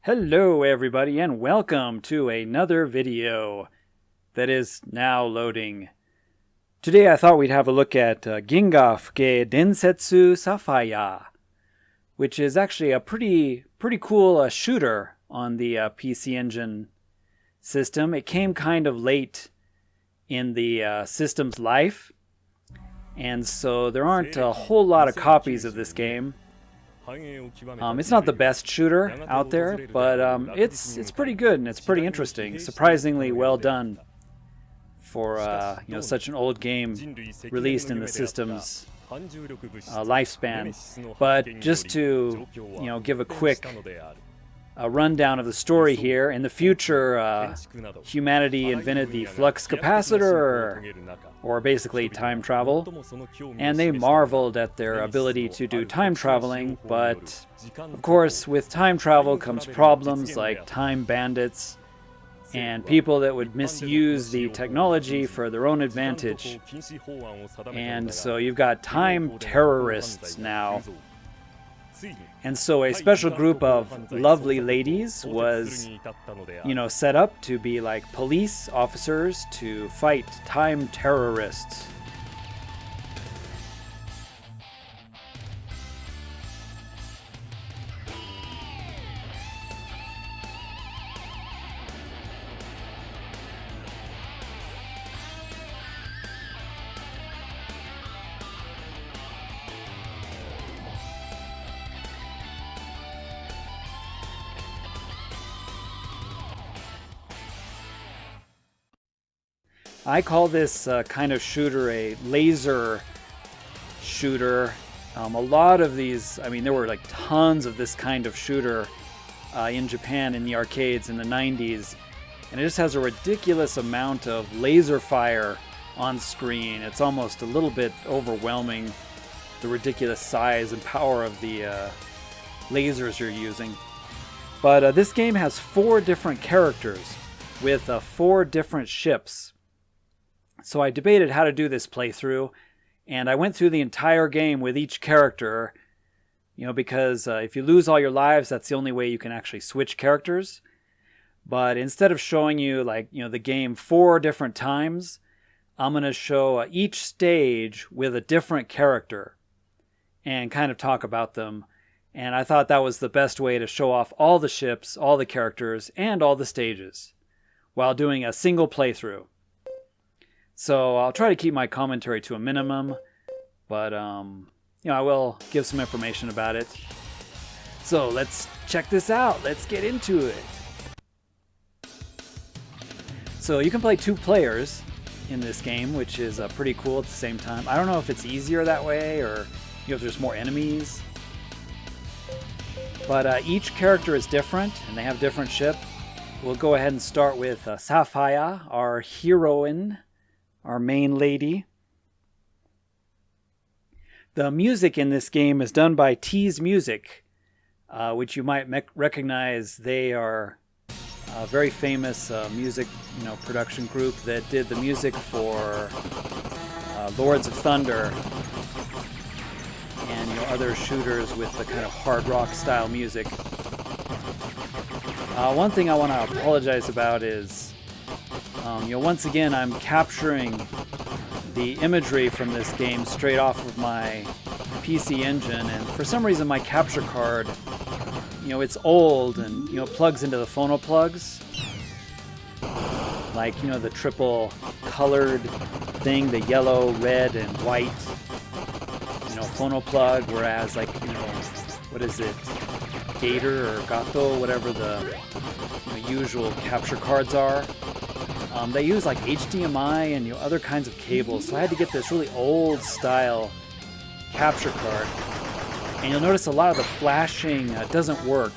Hello everybody and welcome to another video that is now loading. Today I thought we'd have a look at Ginga Fukei Densetsu Sapphire, which is actually a pretty cool shooter on the PC Engine system. It came kind of late in the system's life, and so there aren't a whole lot of copies of this game. It's not the best shooter out there, but it's pretty good and it's pretty interesting. Surprisingly well done for such an old game released in the system's lifespan. But just to give a quick rundown of the story here, in the future, humanity invented the flux capacitor, or basically time travel, and they marveled at their ability to do time traveling, but of course with time travel comes problems like time bandits and people that would misuse the technology for their own advantage. And so you've got time terrorists now. And so a special group of lovely ladies was, set up to be like police officers to fight time terrorists. I call this kind of shooter a laser shooter. A lot of these, there were like tons of this kind of shooter in Japan in the arcades in the 90s. And it just has a ridiculous amount of laser fire on screen. It's almost a little bit overwhelming, the ridiculous size and power of the lasers you're using. But this game has 4 different characters with 4 different ships. So I debated how to do this playthrough, and I went through the entire game with each character, because if you lose all your lives, that's the only way you can actually switch characters. But instead of showing you the game 4 different times, I'm going to show each stage with a different character and kind of talk about them. And I thought that was the best way to show off all the ships, all the characters, and all the stages while doing a single playthrough. So I'll try to keep my commentary to a minimum, but I will give some information about it. So let's check this out. Let's get into it. So you can play 2 players in this game, which is pretty cool at the same time. I don't know if it's easier that way or if there's more enemies. But each character is different and they have different ship. We'll go ahead and start with Sapphire, our heroine, our main lady. The music in this game is done by T's Music, which you might recognize. They are a very famous music production group that did the music for Lords of Thunder and other shooters with the kind of hard rock style music. One thing I want to apologize about is once again, I'm capturing the imagery from this game straight off of my PC Engine, and for some reason my capture card, it's old and, plugs into the phono plugs. Like, the triple colored thing, the yellow, red, and white, phono plug, whereas what is it? Gator or Gato, whatever the usual capture cards are. They use like HDMI and other kinds of cables, so I had to get this really old style capture card. And you'll notice a lot of the flashing doesn't work.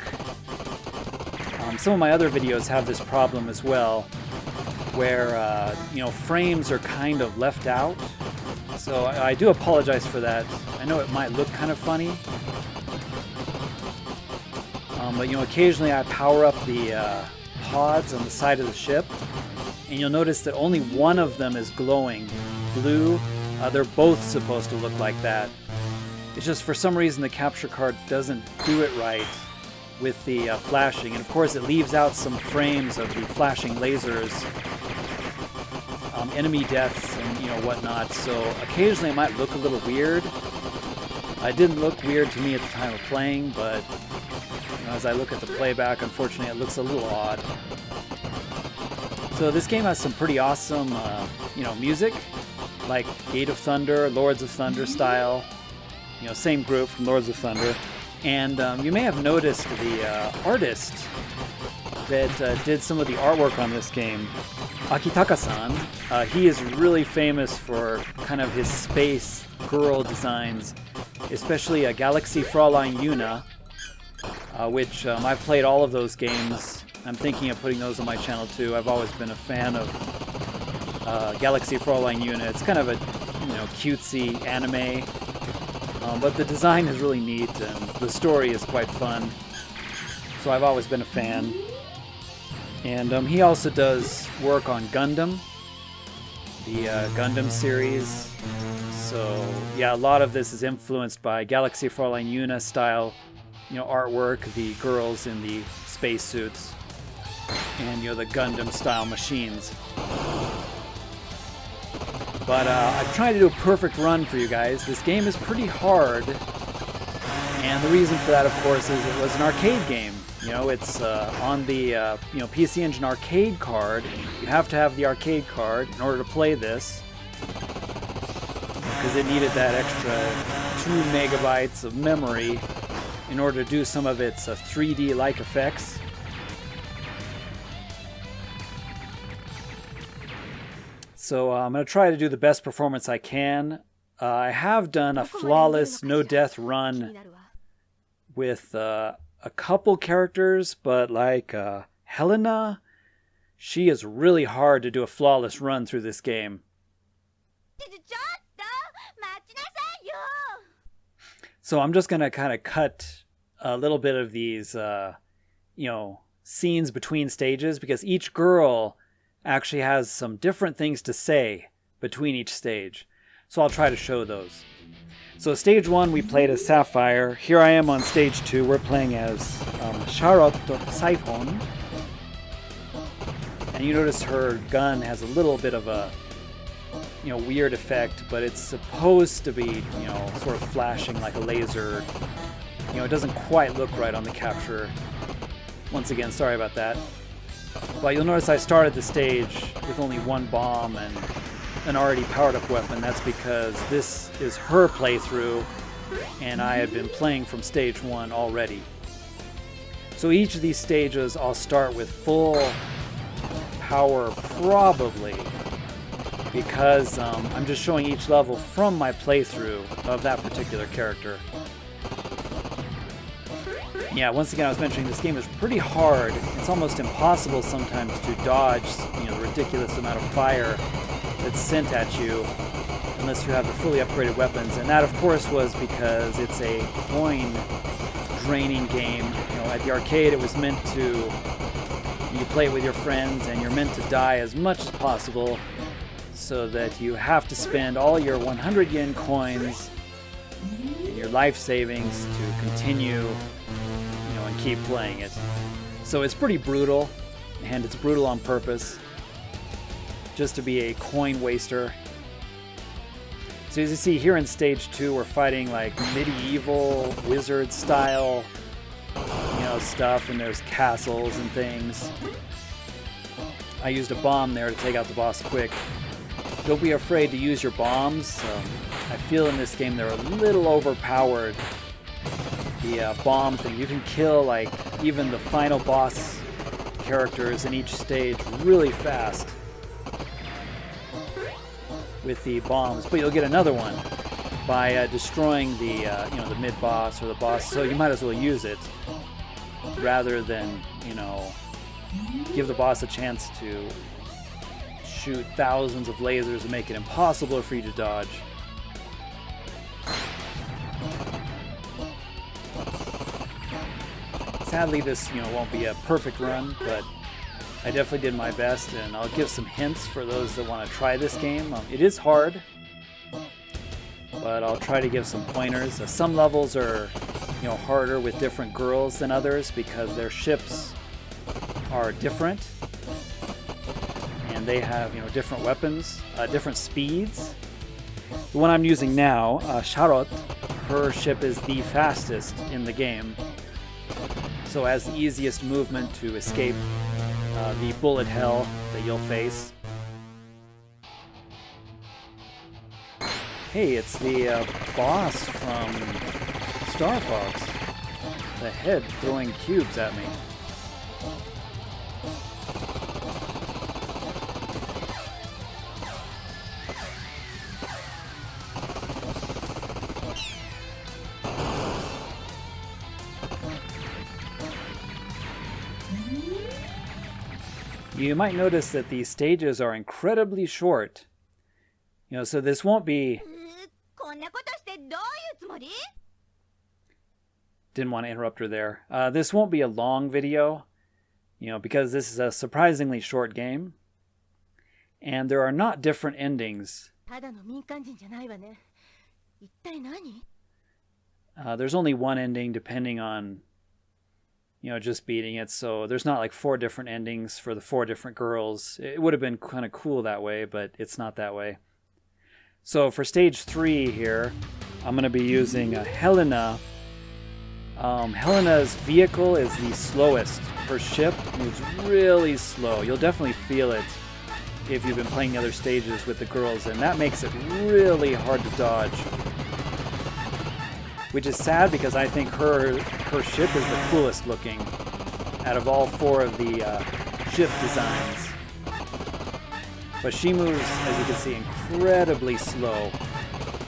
Some of my other videos have this problem as well, where frames are kind of left out. So I do apologize for that. I know it might look kind of funny, but occasionally I power up the pods on the side of the ship. And you'll notice that only one of them is glowing blue. They're both supposed to look like that. It's just for some reason the capture card doesn't do it right. with the flashing, and of course it leaves out some frames of the flashing lasers, enemy deaths, and whatnot. So occasionally it might look a little weird. It didn't look weird to me at the time of playing, but as I look at the playback, unfortunately it looks a little odd. So this game has some pretty awesome, music, like Gate of Thunder, Lords of Thunder style. Same group from Lords of Thunder. And you may have noticed the artist that did some of the artwork on this game, Akitaka-san. He is really famous for kind of his space girl designs, especially Galaxy Fräulein Yuna, which I've played all of those games. I'm thinking of putting those on my channel too. I've always been a fan of Galaxy Fräulein Yuna. It's kind of a cutesy anime. But the design is really neat, and the story is quite fun. So I've always been a fan. And he also does work on Gundam, the Gundam series. So yeah, a lot of this is influenced by Galaxy Fräulein Yuna style, artwork, the girls in the spacesuits, and the Gundam style machines. But I'm trying to do a perfect run for you guys. This game is pretty hard, and the reason for that, of course, is it was an arcade game. It's on the PC Engine arcade card. You have to have the arcade card in order to play this, because it needed that extra 2 megabytes of memory in order to do some of its 3D-like effects. So I'm going to try to do the best performance I can. I have done a flawless no-death run with a couple characters, but like Helena, she is really hard to do a flawless run through this game. So I'm just going to kind of cut a little bit of these, scenes between stages, because each girl actually has some different things to say between each stage. So I'll try to show those. So stage 1 we played as Sapphire. Here I am on stage 2. We're playing as Charlotte Siphon. And you notice her gun has a little bit of a weird effect, but it's supposed to be sort of flashing like a laser. It doesn't quite look right on the capture. Once again, sorry about that. But you'll notice I started the stage with only 1 bomb and an already powered up weapon. That's because this is her playthrough and I had been playing from stage 1 already. So each of these stages I'll start with full power probably, because I'm just showing each level from my playthrough of that particular character. Yeah, once again, I was mentioning this game is pretty hard. It's almost impossible sometimes to dodge, the ridiculous amount of fire that's sent at you unless you have the fully upgraded weapons. And that, of course, was because it's a coin draining game. At the arcade, it was meant to, you play it with your friends and you're meant to die as much as possible, so that you have to spend all your 100 yen coins and your life savings to continue and keep playing it. So it's pretty brutal, and it's brutal on purpose, just to be a coin waster. So as you see here in stage 2, we're fighting like medieval wizard style stuff, and there's castles and things. I used a bomb there to take out the boss quick. Don't be afraid to use your bombs. I feel in this game they're a little overpowered. The bomb thing, you can kill like even the final boss characters in each stage really fast with the bombs, but you'll get another one by destroying the the mid boss or the boss. So you might as well use it rather than give the boss a chance to shoot thousands of lasers and make it impossible for you to dodge. Sadly, this won't be a perfect run, but I definitely did my best, and I'll give some hints for those that want to try this game. It is hard, but I'll try to give some pointers. Some levels are harder with different girls than others because their ships are different. And they have, different weapons, different speeds. The one I'm using now, Charlotte, her ship is the fastest in the game. So has the easiest movement to escape the bullet hell that you'll face. Hey, it's the boss from Star Fox. The head throwing cubes at me. You might notice that these stages are incredibly short. So this won't be... Didn't want to interrupt her there. This won't be a long video, because this is a surprisingly short game. And there are not different endings. There's only one ending depending on, just beating it. So there's not like 4 different endings for the 4 different girls. It would have been kind of cool that way, but it's not that way. So for stage 3 here, I'm going to be using Helena. Helena's vehicle is the slowest. Her ship moves really slow. You'll definitely feel it if you've been playing the other stages with the girls, and that makes it really hard to dodge. Which is sad because I think her ship is the coolest looking out of all 4 of the ship designs. But she moves, as you can see, incredibly slow,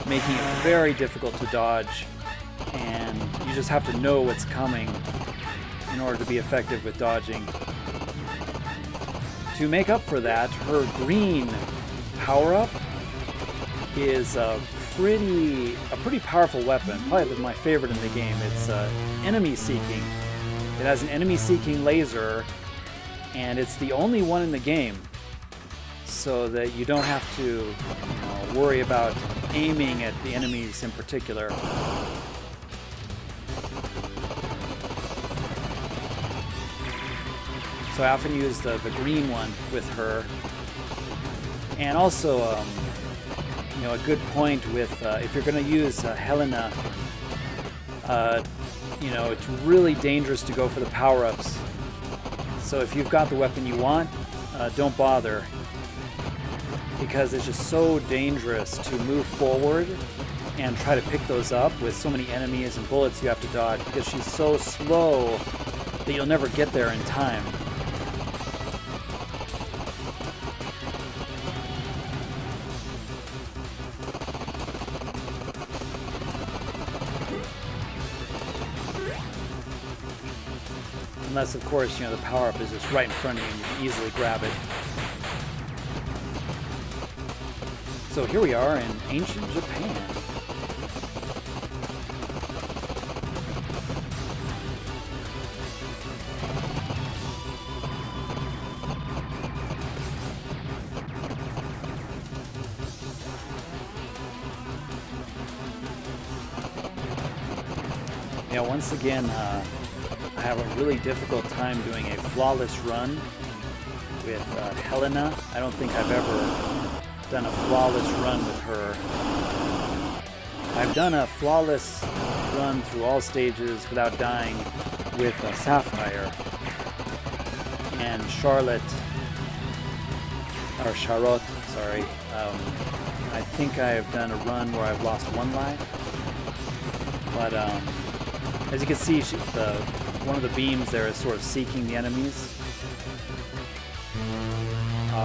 making it very difficult to dodge, and you just have to know what's coming in order to be effective with dodging. To make up for that, her green power-up is a pretty powerful weapon, probably my favorite in the game. It's enemy seeking. It has an enemy seeking laser, and it's the only one in the game, so that you don't have to worry about aiming at the enemies in particular. So I often use the green one with her. And also, a good point with, if you're going to use Helena, it's really dangerous to go for the power-ups. So if you've got the weapon you want, don't bother, because it's just so dangerous to move forward and try to pick those up with so many enemies and bullets you have to dodge, because she's so slow that you'll never get there in time. Unless, of course, the power-up is just right in front of you and you can easily grab it. So here we are in ancient Japan. Once again, I have a really difficult time doing a flawless run with Helena. I don't think I've ever done a flawless run with her. I've done a flawless run through all stages without dying with Sapphire and Charlotte, sorry. I think I have done a run where I've lost 1 life, but as you can see, one of the beams there is sort of seeking the enemies,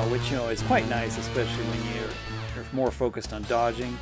which is quite nice, especially when you're more focused on dodging.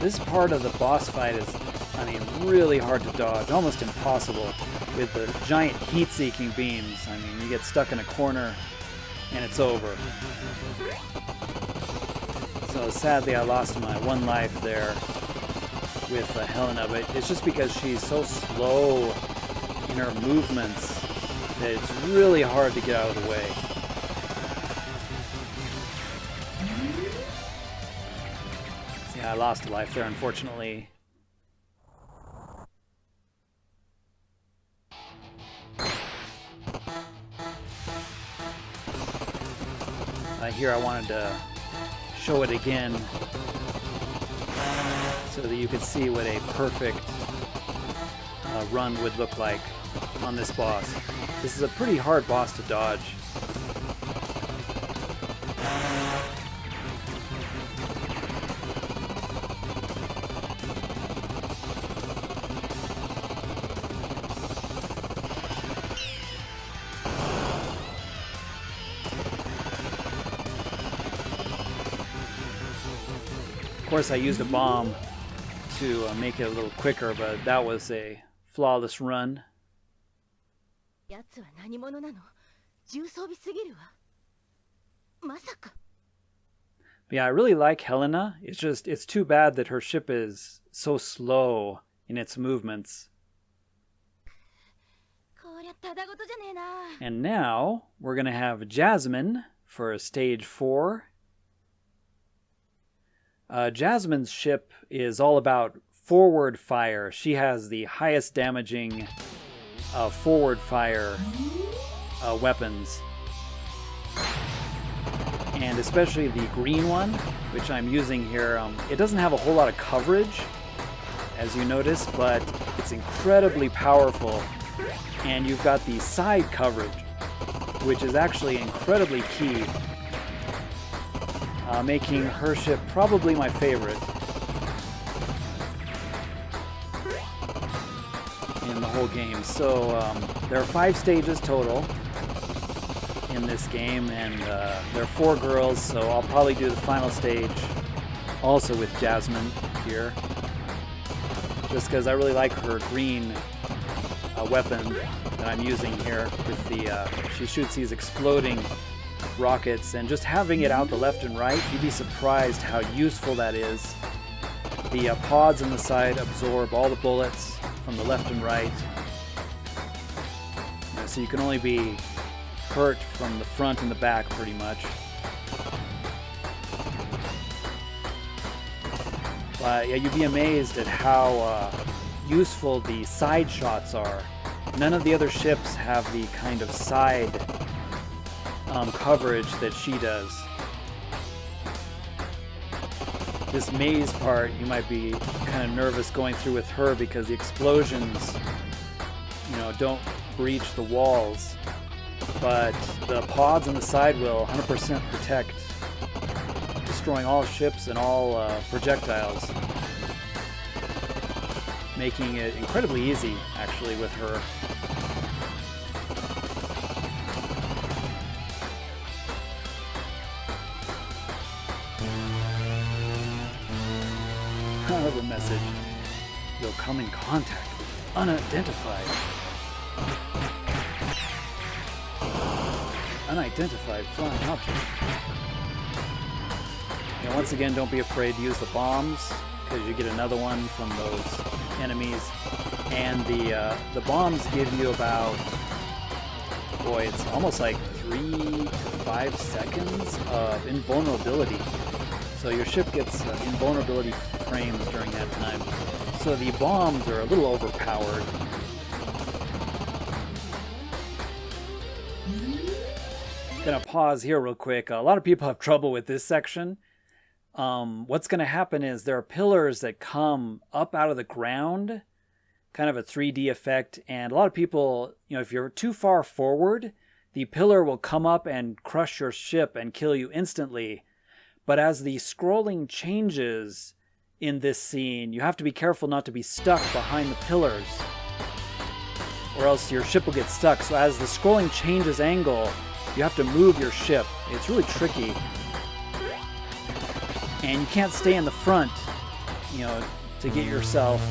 This part of the boss fight is, I mean, really hard to dodge, almost impossible with the giant heat-seeking beams. I mean, you get stuck in a corner and it's over. So sadly I lost my one life there with Helena, but it's just because she's so slow in her movements that it's really hard to get out of the way. So yeah, I lost a life there, unfortunately. Here I wanted to show it again so that you could see what a perfect run would look like on this boss. This is a pretty hard boss to dodge. Of course, I used a bomb to make it a little quicker, but that was a flawless run. Yeah, I really like Helena. It's too bad that her ship is so slow in its movements. And now we're going to have Jasmine for stage 4. Jasmine's ship is all about forward fire. She has the highest damaging forward fire weapons. And especially the green one, which I'm using here, it doesn't have a whole lot of coverage, as you notice, but it's incredibly powerful. And you've got the side coverage, which is actually incredibly key, making her ship probably my favorite in the whole game. So there are 5 stages total in this game, and there are 4 girls, so I'll probably do the final stage also with Jasmine here, just because I really like her green weapon that I'm using here with the she shoots these exploding rockets, and just having it out the left and right, you'd be surprised how useful that is. The pods on the side absorb all the bullets from the left and right, so you can only be hurt from the front and the back pretty much. But yeah, you'd be amazed at how useful the side shots are. None of the other ships have the kind of side coverage that she does. This maze part, you might be kind of nervous going through with her because the explosions, you know, don't breach the walls, but the pods on the side will 100% protect, destroying all ships and all projectiles, making it incredibly easy actually with her. Another message. You'll come in contact with unidentified flying objects. And once again, don't be afraid to use the bombs, because you get another one from those enemies. And the bombs give you about, boy, it's almost like 3 to 5 seconds of invulnerability. So your ship gets invulnerability frames during that time. So the bombs are a little overpowered. Gonna pause here real quick. A lot of people have trouble with this section. What's gonna happen is there are pillars that come up out of the ground, kind of a 3D effect, and a lot of people, you know, if you're too far forward, the pillar will come up and crush your ship and kill you instantly. But as the scrolling changes in this scene, you have to be careful not to be stuck behind the pillars, or else your ship will get stuck. So as the scrolling changes angle, you have to move your ship. It's really tricky. And you can't stay in the front to get yourself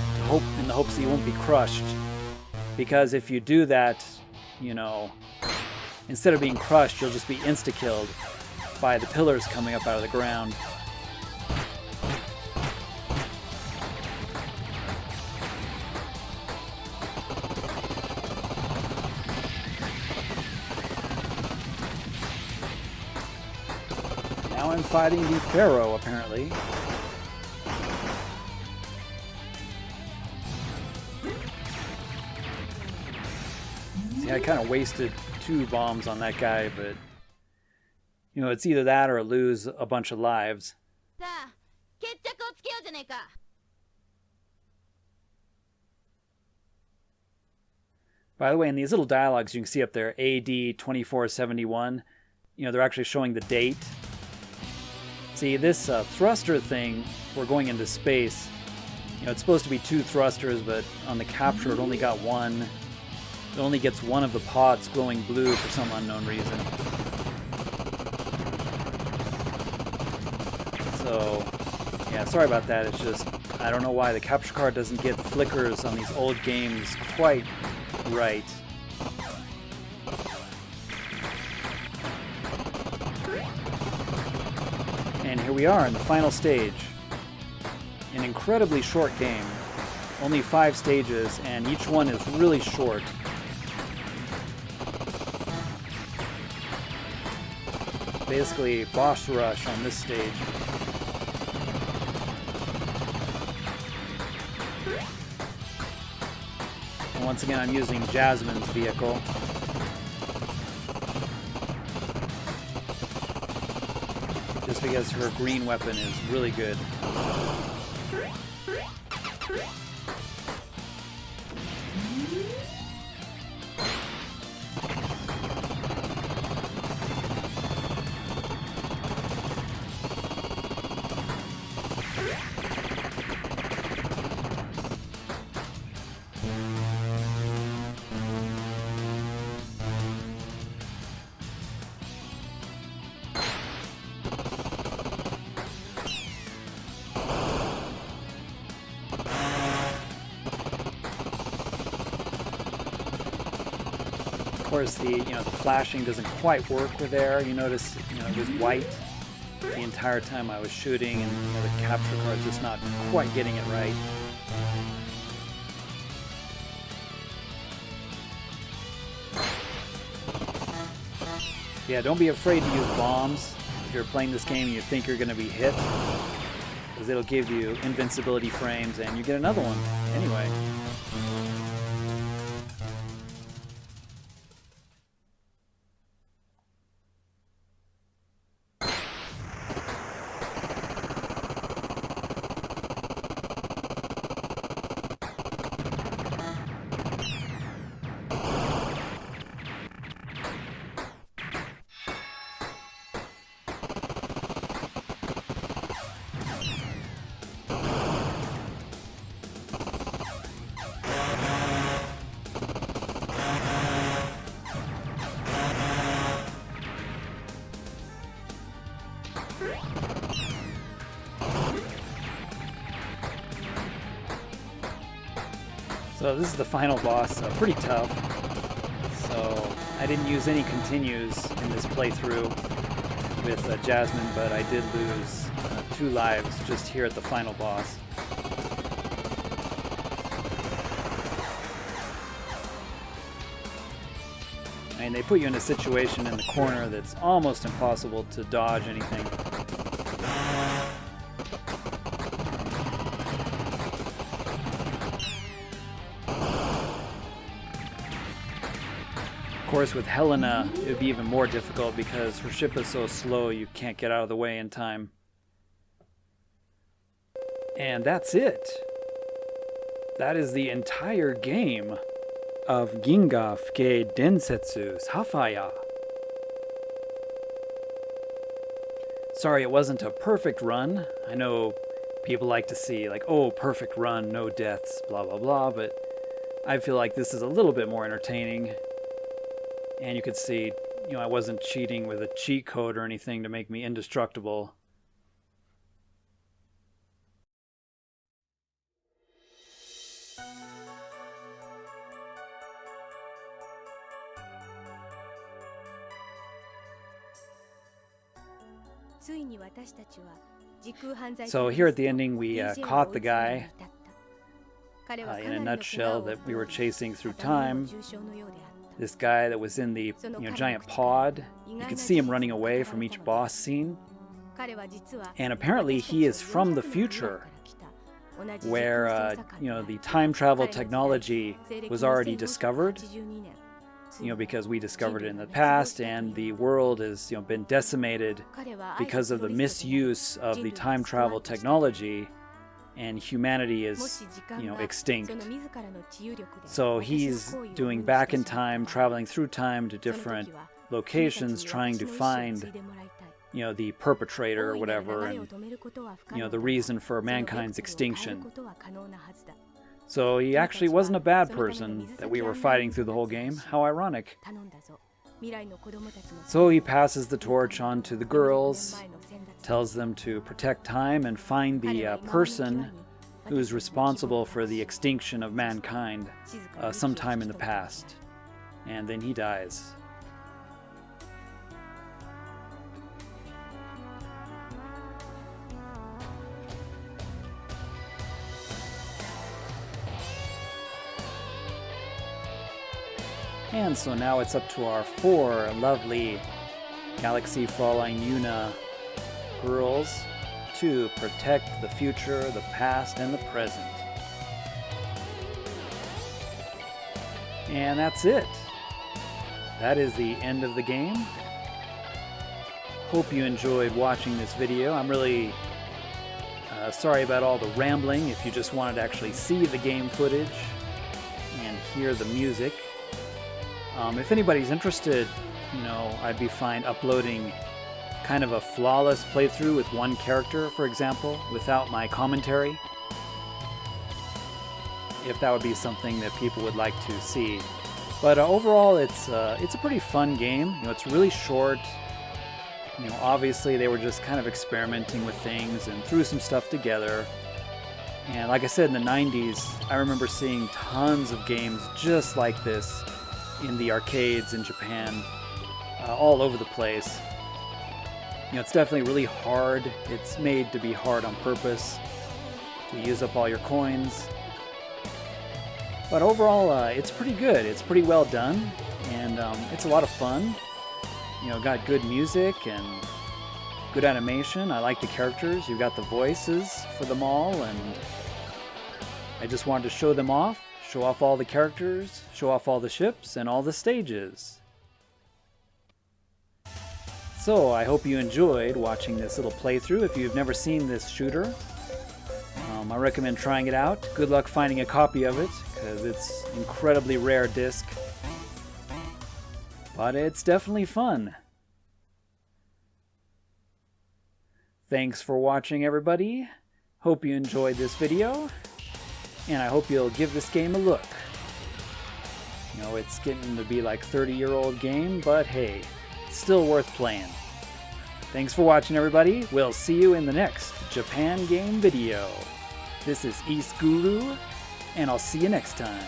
in the hopes that you won't be crushed. Because if you do that, instead of being crushed, you'll just be insta-killed by the pillars coming up out of the ground. Now I'm fighting the Pharaoh, apparently. See, I kind of wasted 2 bombs on that guy, but it's either that or lose a bunch of lives. By the way, in these little dialogues you can see up there, AD 2471, they're actually showing the date. See, this thruster thing, we're going into space. It's supposed to be 2 thrusters, but on the capture it only got 1. It only gets 1 of the pods glowing blue for some unknown reason. So, yeah, sorry about that. It's just, I don't know why the capture card doesn't get flickers on these old games quite right. And here we are in the final stage. An incredibly short game. Only 5 stages, and each one is really short. Basically, boss rush on this stage. And once again, I'm using Jasmine's vehicle. Just because her green weapon is really good. Of course, the flashing doesn't quite work with air. You notice, it was white the entire time I was shooting, and the capture card's just not quite getting it right. Yeah, don't be afraid to use bombs if you're playing this game and you think you're going to be hit, because it'll give you invincibility frames, and you get another one anyway. So this is the final boss, pretty tough. So I didn't use any continues in this playthrough with Jasmine, but I did lose 2 lives just here at the final boss. And they put you in a situation in the corner that's almost impossible to dodge anything. Of course, with Helena, it would be even more difficult because her ship is so slow you can't get out of the way in time. And that's it. That is the entire game of Ginga Fukei Densetsu Sapphire. Sorry it wasn't a perfect run. I know people like to see like, oh, perfect run, no deaths, blah blah blah, but I feel like this is a little bit more entertaining. And you could see, I wasn't cheating with a cheat code or anything to make me indestructible. So here at the ending, we caught the guy in a nutshell that we were chasing through time. This guy that was in the giant pod. You could see him running away from each boss scene. And apparently he is from the future, where the time travel technology was already discovered. Because we discovered it in the past, and the world has been decimated because of the misuse of the time travel technology, and humanity is extinct. So he's doing back in time, traveling through time to different locations, trying to find the perpetrator or whatever, and the reason for mankind's extinction. So he actually wasn't a bad person that we were fighting through the whole game. How ironic. So he passes the torch on to the girls, tells them to protect time and find the person who is responsible for the extinction of mankind sometime in the past. And then he dies. And so now it's up to our 4 lovely Galaxy Fräulein Yuna girls to protect the future, the past, and the present. And that's it. That is the end of the game. Hope you enjoyed watching this video. I'm really sorry about all the rambling. If you just wanted to actually see the game footage and hear the music. If anybody's interested, I'd be fine uploading kind of a flawless playthrough with one character, for example, without my commentary. If that would be something that people would like to see. But overall, it's a pretty fun game. It's really short. Obviously they were just kind of experimenting with things and threw some stuff together. And like I said, in the 90s, I remember seeing tons of games just like this in the arcades in Japan, all over the place. It's definitely really hard. It's made to be hard on purpose, to use up all your coins. But overall, it's pretty good. It's pretty well done, and it's a lot of fun. Got good music and good animation. I like the characters. You've got the voices for them all, and I just wanted to show them off. Show off all the characters, show off all the ships, and all the stages. So I hope you enjoyed watching this little playthrough. If you've never seen this shooter, I recommend trying it out. Good luck finding a copy of it, because it's an incredibly rare disc. But it's definitely fun. Thanks for watching, everybody. Hope you enjoyed this video. And I hope you'll give this game a look. It's getting to be like a 30-year-old game, but hey, it's still worth playing. Thanks for watching, everybody. We'll see you in the next Japan game video. This is YSGuru, and I'll see you next time.